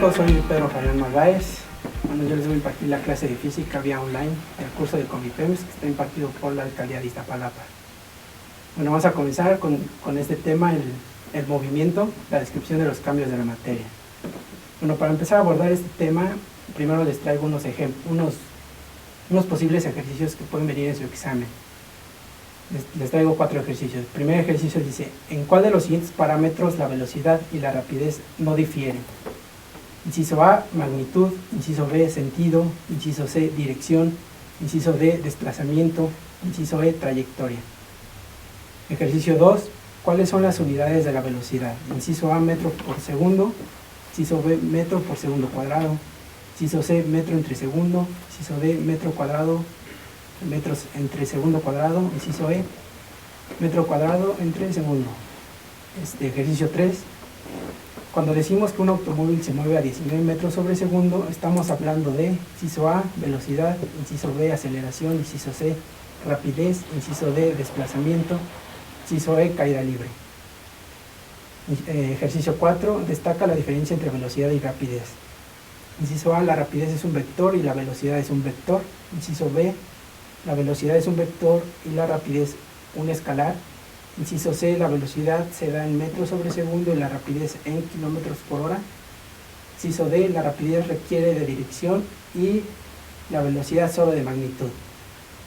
chicos, soy Pedro Fabián Narváez. Bueno, yo les voy a impartir la clase de física vía online del curso de Comipems que está impartido por la alcaldía de Iztapalapa. Bueno, vamos a comenzar con este tema, el movimiento, la descripción de los cambios de la materia. Bueno, para empezar a abordar este tema, primero les traigo unos ejemplos, unos posibles ejercicios que pueden venir en su examen. Les traigo 4 ejercicios. El primer ejercicio dice: ¿en cuál de los siguientes parámetros la velocidad y la rapidez no difieren? Inciso A, magnitud; inciso B, sentido; inciso C, dirección; inciso D, desplazamiento; inciso E, trayectoria. Ejercicio 2, ¿cuáles son las unidades de la velocidad? Inciso A, metro por segundo; inciso B, metro por segundo cuadrado; inciso C, metro entre segundo; inciso D, metro cuadrado, metros entre segundo cuadrado; inciso E, metro cuadrado entre segundo. Ejercicio 3, cuando decimos que un automóvil se mueve a 19 metros sobre segundo, estamos hablando de: inciso A, velocidad; inciso B, aceleración; inciso C, rapidez; inciso D, desplazamiento; inciso E, caída libre. Ejercicio 4, destaca la diferencia entre velocidad y rapidez. Inciso A, la rapidez es un vector y la velocidad es un vector. Inciso B, la velocidad es un vector y la rapidez un escalar. Inciso C, la velocidad se da en metros sobre segundo y la rapidez en kilómetros por hora. Inciso D, la rapidez requiere de dirección y la velocidad solo de magnitud.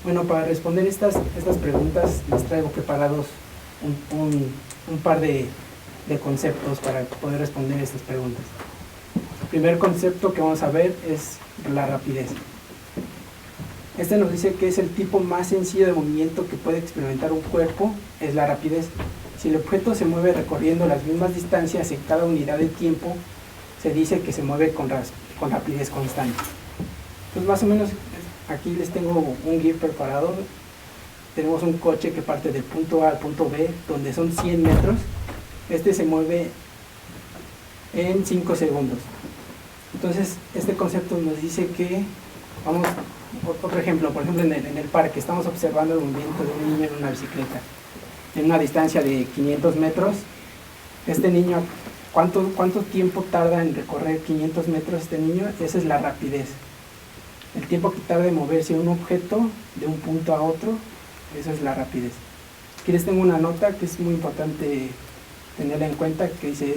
Bueno, para responder estas preguntas les traigo preparados un par de conceptos para poder responder estas preguntas. El primer concepto que vamos a ver es la rapidez. Nos dice que es el tipo más sencillo de movimiento que puede experimentar un cuerpo, es la rapidez. Si el objeto se mueve recorriendo las mismas distancias en cada unidad de tiempo, se dice que se mueve con rapidez constante. Entonces, más o menos, aquí les tengo un GIF preparado. Tenemos un coche que parte del punto A al punto B, donde son 100 metros. Se mueve en 5 segundos. Entonces, este concepto nos dice que, otro ejemplo, por ejemplo, en el parque estamos observando el movimiento de un niño en una bicicleta en una distancia de 500 metros. Este niño, ¿cuánto tiempo tarda en recorrer 500 metros este niño? Esa es la rapidez. El tiempo que tarda en moverse un objeto de un punto a otro, esa es la rapidez. Aquí les tengo una nota que es muy importante tenerla en cuenta, que dice: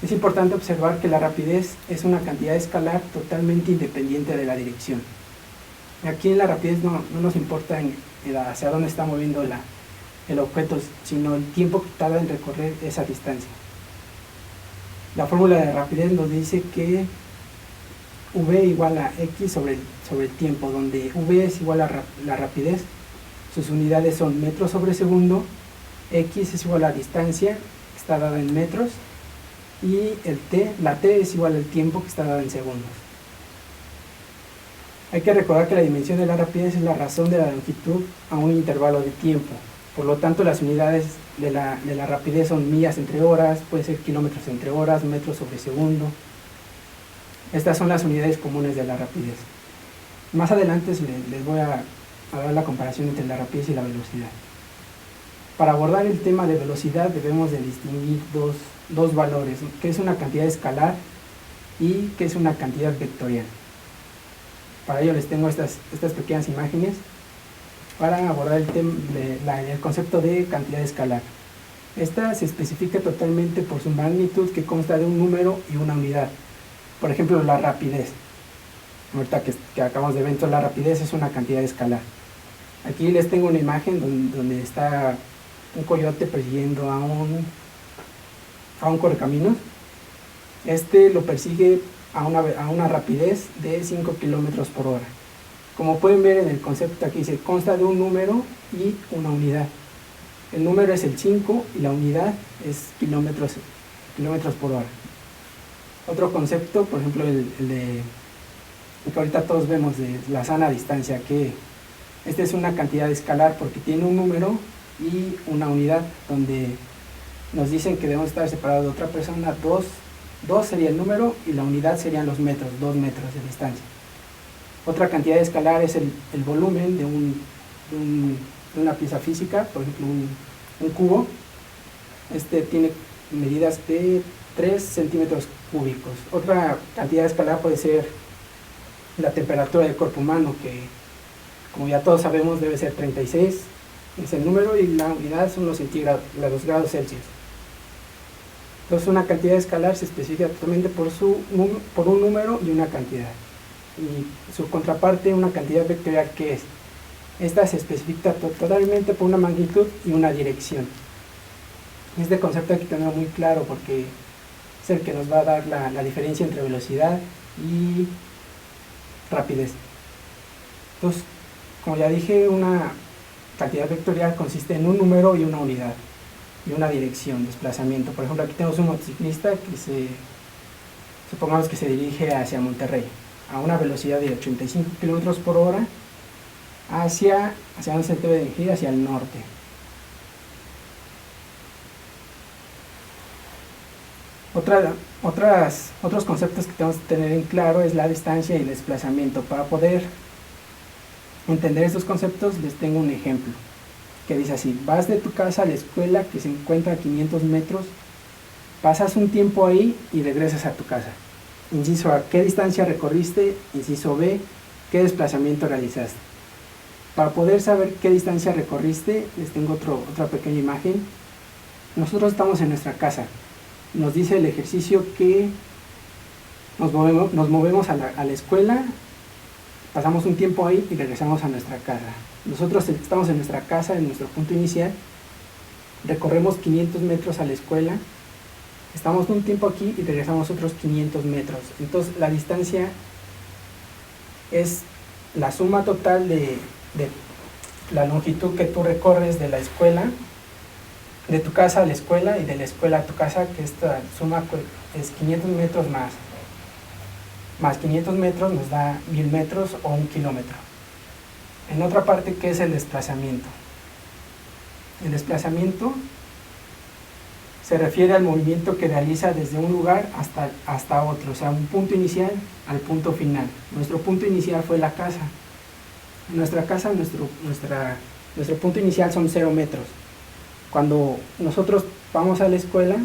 es importante observar que la rapidez es una cantidad escalar totalmente independiente de la dirección. Aquí en la rapidez no nos importa hacia dónde está moviendo el objeto, sino el tiempo que tarda en recorrer esa distancia. La fórmula de rapidez nos dice que V igual a X sobre el tiempo, donde V es igual a la rapidez, sus unidades son metros sobre segundo, X es igual a la distancia, que está dada en metros, y la T es igual al tiempo, que está dada en segundos. Hay que recordar que la dimensión de la rapidez es la razón de la longitud a un intervalo de tiempo. Por lo tanto, las unidades de la rapidez son millas entre horas, puede ser kilómetros entre horas, metros sobre segundo. Estas son las unidades comunes de la rapidez. Más adelante les voy a dar la comparación entre la rapidez y la velocidad. Para abordar el tema de velocidad debemos de distinguir dos valores, que es una cantidad escalar y que es una cantidad vectorial. Para ello les tengo estas pequeñas imágenes para abordar el concepto de cantidad escalar. Esta se especifica totalmente por su magnitud, que consta de un número y una unidad. Por ejemplo, la rapidez. Ahorita que acabamos de ver, entonces la rapidez es una cantidad escalar. Aquí les tengo una imagen donde está un coyote persiguiendo a un correcaminos. Lo persigue a una rapidez de 5 kilómetros por hora. Como pueden ver en el concepto, aquí dice: consta de un número y una unidad. El número es el 5 y la unidad es kilómetros por hora. Otro concepto, por ejemplo, el que ahorita todos vemos, de la sana distancia, que es una cantidad escalar porque tiene un número y una unidad, donde nos dicen que debemos estar separados de otra persona. 2 sería el número y la unidad serían los metros, 2 metros de distancia. Otra cantidad escalar es el volumen de una pieza física, por ejemplo un cubo. Tiene medidas de 3 centímetros cúbicos. Otra cantidad escalar puede ser la temperatura del cuerpo humano, que como ya todos sabemos debe ser 36, es el número, y la unidad son los centígrados, los grados Celsius. Entonces una cantidad escalar se especifica totalmente por un número y una cantidad. Y su contraparte, una cantidad vectorial, ¿qué es? Esta se especifica totalmente por una magnitud y una dirección. Este concepto hay que tenerlo muy claro porque es el que nos va a dar la diferencia entre velocidad y rapidez. Entonces, como ya dije, una cantidad vectorial consiste en un número y una unidad y una dirección, desplazamiento. Por ejemplo, aquí tenemos un motociclista que supongamos que se dirige hacia Monterrey a una velocidad de 85 kilómetros por hora hacia donde se debe dirigir, hacia el norte. Otros conceptos que tenemos que tener en claro es la distancia y el desplazamiento. Para poder entender estos conceptos les tengo un ejemplo que dice así: vas de tu casa a la escuela, que se encuentra a 500 metros, pasas un tiempo ahí y regresas a tu casa. Inciso A, ¿qué distancia recorriste? Inciso B, ¿qué desplazamiento realizaste? Para poder saber qué distancia recorriste, les tengo otra pequeña imagen. Nosotros estamos en nuestra casa. Nos dice el ejercicio que nos movemos a la escuela, pasamos un tiempo ahí y regresamos a nuestra casa. Nosotros estamos en nuestra casa, en nuestro punto inicial, recorremos 500 metros a la escuela, estamos un tiempo aquí y regresamos otros 500 metros. Entonces la distancia es la suma total de la longitud que tú recorres de la escuela, de tu casa a la escuela y de la escuela a tu casa, que esta suma es 500 metros más 500 metros nos da 1000 metros o 1 kilómetro. En otra parte, ¿qué es el desplazamiento? El desplazamiento se refiere al movimiento que realiza desde un lugar hasta otro, o sea, un punto inicial al punto final. Nuestro punto inicial fue la casa. En nuestra casa, nuestro punto inicial son 0 metros. Cuando nosotros vamos a la escuela,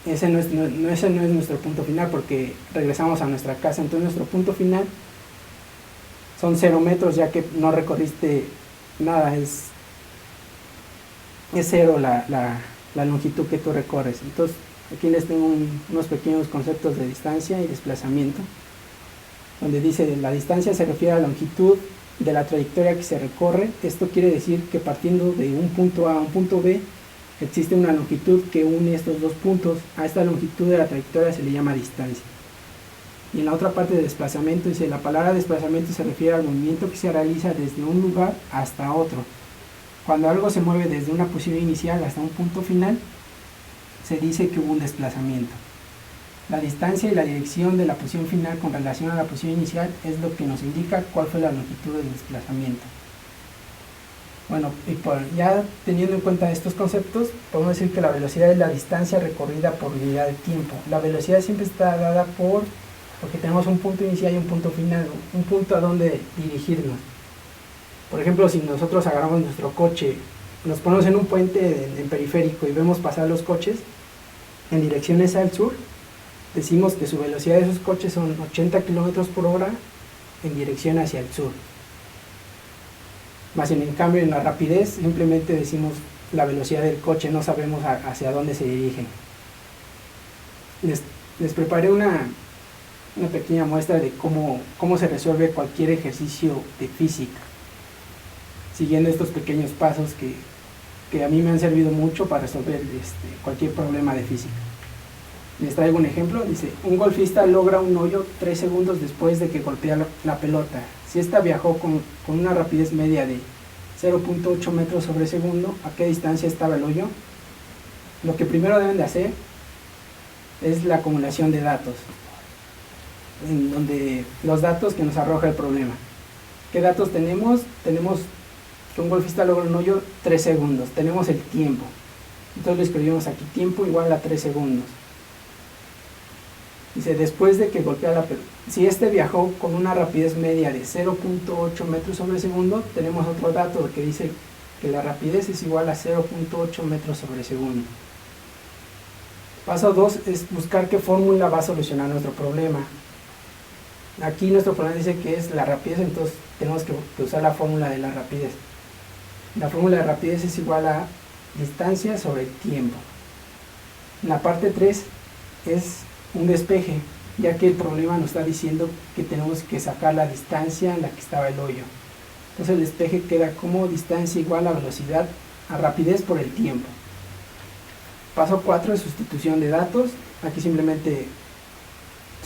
ese no es nuestro punto final, porque regresamos a nuestra casa. Entonces nuestro punto final son 0 metros, ya que no recorriste nada, es 0 la longitud que tú recorres. Entonces aquí les tengo unos pequeños conceptos de distancia y desplazamiento, donde dice: la distancia se refiere a la longitud de la trayectoria que se recorre. Esto quiere decir que partiendo de un punto A a un punto B existe una longitud que une estos dos puntos. A esta longitud de la trayectoria se le llama distancia. Y en la otra parte de desplazamiento dice: la palabra desplazamiento se refiere al movimiento que se realiza desde un lugar hasta otro. Cuando algo se mueve desde una posición inicial hasta un punto final, se dice que hubo un desplazamiento. La distancia y la dirección de la posición final con relación a la posición inicial es lo que nos indica cuál fue la longitud del desplazamiento. Bueno, y ya teniendo en cuenta estos conceptos, podemos decir que la velocidad es la distancia recorrida por unidad de tiempo. La velocidad siempre está dada porque tenemos un punto inicial y un punto final, un punto a donde dirigirnos. Por ejemplo, si nosotros agarramos nuestro coche, nos ponemos en un puente en periférico y vemos pasar los coches en direcciones al sur, decimos que su velocidad de esos coches son 80 kilómetros por hora en dirección hacia el sur. Más en cambio, en la rapidez simplemente decimos la velocidad del coche, no sabemos hacia dónde se dirigen. Les preparé una pequeña muestra de cómo se resuelve cualquier ejercicio de física, siguiendo estos pequeños pasos que a mí me han servido mucho para resolver cualquier problema de física. Les traigo un ejemplo. Dice: un golfista logra un hoyo 3 segundos después de que golpea la pelota. Si esta viajó con una rapidez media de 0.8 metros sobre segundo, ¿a qué distancia estaba el hoyo? Lo que primero deben de hacer es la acumulación de datos, en donde los datos que nos arroja el problema. ¿Qué datos tenemos? Tenemos que un golfista logra un hoyo 3 segundos. Tenemos el tiempo. Entonces lo escribimos aquí: tiempo igual a 3 segundos. Dice: después de que golpea la pelota, si este viajó con una rapidez media de 0.8 metros sobre segundo, tenemos otro dato que dice que la rapidez es igual a 0.8 metros sobre segundo. Paso 2 es buscar qué fórmula va a solucionar nuestro problema. Aquí nuestro problema dice que es la rapidez, entonces tenemos que usar la fórmula de la rapidez. La fórmula de rapidez es igual a distancia sobre tiempo. La parte 3 es un despeje, ya que el problema nos está diciendo que tenemos que sacar la distancia en la que estaba el hoyo. Entonces el despeje queda como distancia igual a velocidad a rapidez por el tiempo. Paso 4 es sustitución de datos. Aquí simplemente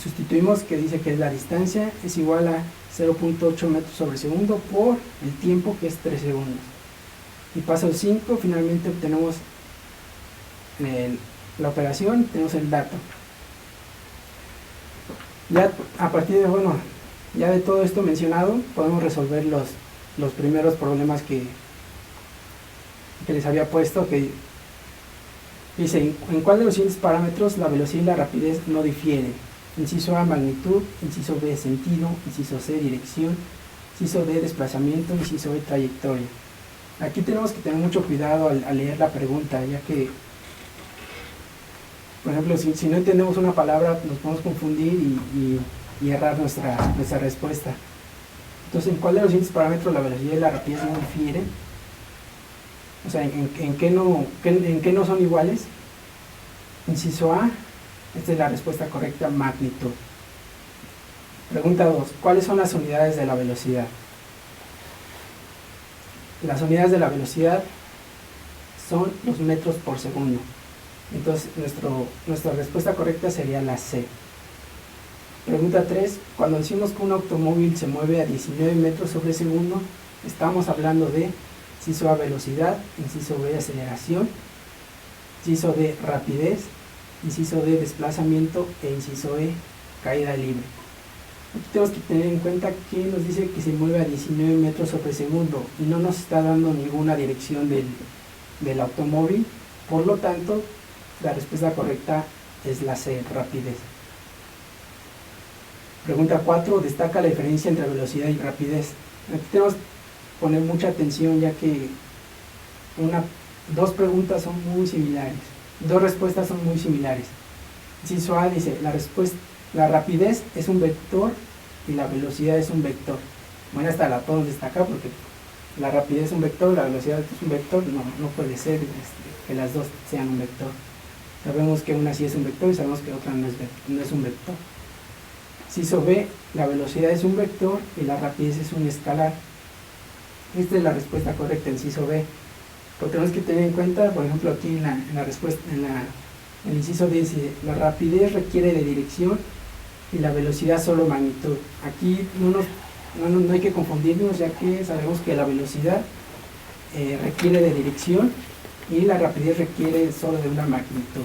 sustituimos que dice que la distancia es igual a 0.8 metros sobre segundo por el tiempo, que es 3 segundos. Y paso 5, finalmente obtenemos la operación, tenemos el dato. Ya a partir de, ya de todo esto mencionado, podemos resolver los primeros problemas que les había puesto, que dice, ¿en cuál de los siguientes parámetros la velocidad y la rapidez no difieren? Inciso A, magnitud; inciso B, sentido; inciso C, dirección; inciso D, desplazamiento; inciso E, trayectoria. Aquí tenemos que tener mucho cuidado al leer la pregunta, ya que, por ejemplo, si no entendemos una palabra, nos podemos confundir y errar nuestra respuesta. Entonces, ¿en cuál de los siguientes parámetros la velocidad y la rapidez no difieren? O sea, ¿en qué no son iguales? Inciso A, esta es la respuesta correcta, magnitud. Pregunta 2, ¿cuáles son las unidades de la velocidad? Las unidades de la velocidad son los metros por segundo. Entonces, nuestra respuesta correcta sería la C. Pregunta 3, cuando decimos que un automóvil se mueve a 19 metros sobre segundo, estamos hablando de inciso A, velocidad; inciso B, aceleración; inciso D, rapidez; inciso D, desplazamiento; e inciso E, caída libre. Aquí tenemos que tener en cuenta que nos dice que se mueve a 19 metros sobre segundo y no nos está dando ninguna dirección del automóvil, por lo tanto la respuesta correcta es la C, rapidez. Pregunta 4, destaca la diferencia entre velocidad y rapidez. Aquí tenemos que poner mucha atención, ya que dos preguntas son muy similares, dos respuestas son muy similares. Inciso A dice, la rapidez es un vector y la velocidad es un vector. Bueno, hasta la podemos destacar porque la rapidez es un vector, la velocidad es un vector, no puede ser que las dos sean un vector. Sabemos que una sí es un vector y sabemos que otra no es un vector. Inciso B, la velocidad es un vector y la rapidez es un escalar. Esta es la respuesta correcta, inciso B. Pero tenemos que tener en cuenta, por ejemplo, aquí en la respuesta, el inciso D dice, la rapidez requiere de dirección y la velocidad solo magnitud. Aquí no hay que confundirnos, ya que sabemos que la velocidad requiere de dirección y la rapidez requiere solo de una magnitud.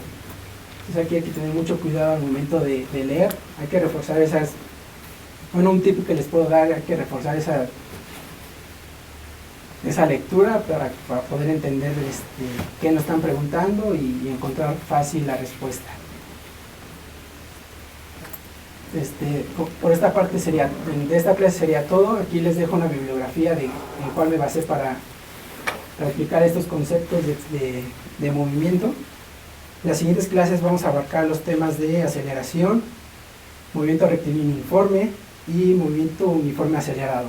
Entonces aquí hay que tener mucho cuidado al momento de leer. Hay que reforzar un tip que les puedo dar, hay que reforzar esa lectura para poder entender qué nos están preguntando y encontrar fácil la respuesta. Por esta parte de esta clase sería todo. Aquí les dejo una bibliografía en cuál me basé para explicar estos conceptos de movimiento. En las siguientes clases vamos a abarcar los temas de aceleración, movimiento rectilíneo uniforme y movimiento uniforme acelerado.